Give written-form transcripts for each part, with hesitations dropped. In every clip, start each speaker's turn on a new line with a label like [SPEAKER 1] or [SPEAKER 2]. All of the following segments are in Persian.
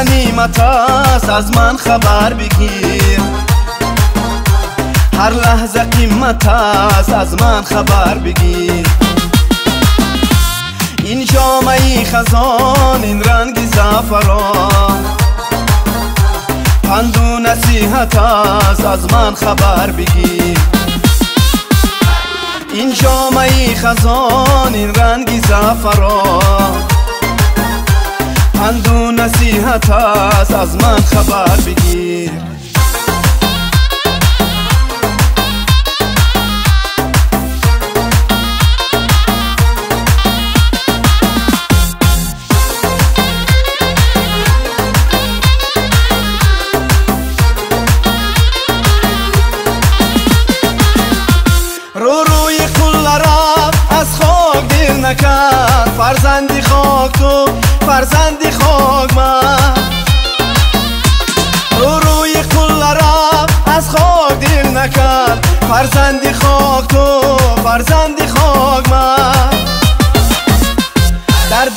[SPEAKER 1] غنیمت است از من خبر بگیر، هر لحظه قیمت است از من خبر بگیر. این جامعه خزان، این رنگ زعفران، پند و نصیحت است از من خبر بگیر. این جامعه خزان، این رنگ زعفران، پند و نصیحت است از من خبر بگیر. روی قلارا از خاک دل نکرد، فرزندی خاک تو، فرزندی خاک من. روی قلارا از خاک دل نکرد، فرزندی خاک تو، فرزندی خاک من. در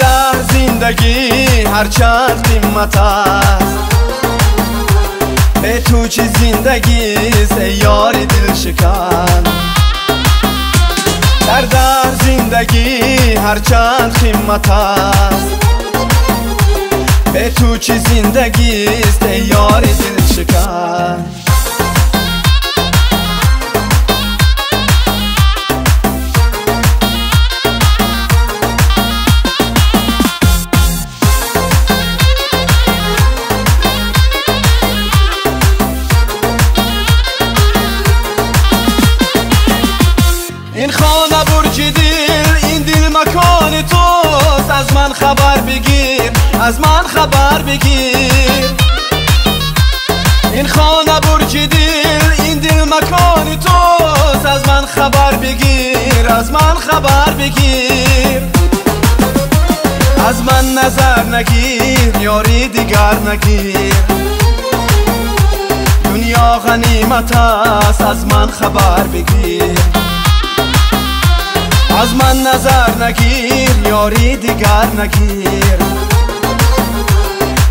[SPEAKER 1] زندگی هرچند قیمت است، به تو چی زندگی است ای یار دل شکن. در زندگی هرچند قیمت است، به تو چی زندگی است ای یار دل شکن. این خانه برج دل، این دل مکان توست، از من خبر بگیر، از من خبر بگیر. این خانه برج دل، این دل مکان توست، از من خبر بگیر، از من خبر بگیر. از من نظر نگیر، یاری دیگر نگیر، دنیا غنیمت است از من خبر بگیر. از من نظر نگیر، یاری دیگر نگیر،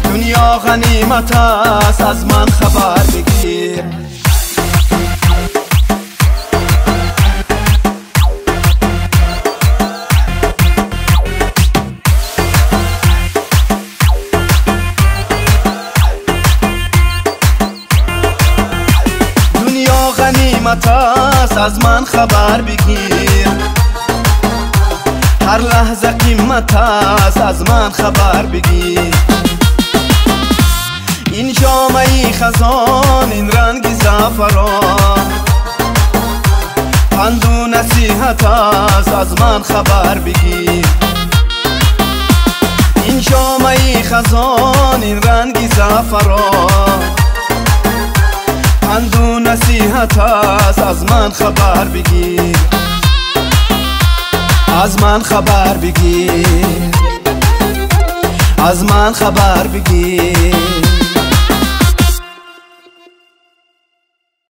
[SPEAKER 1] دنیا غنیمت است از من خبر بگیر. دنیا غنیمت است از من خبر بگیر، هر لحظه قیمت است از من خبر بگیر. این جامعه خزان، این رنگ زعفران، پند و نصیحت است از من خبر بگیر. این جامعه خزان، این رنگ زعفران، پند و نصیحت است از من خبر بگیر، از من خبر بگیر، از من خبر بگیر.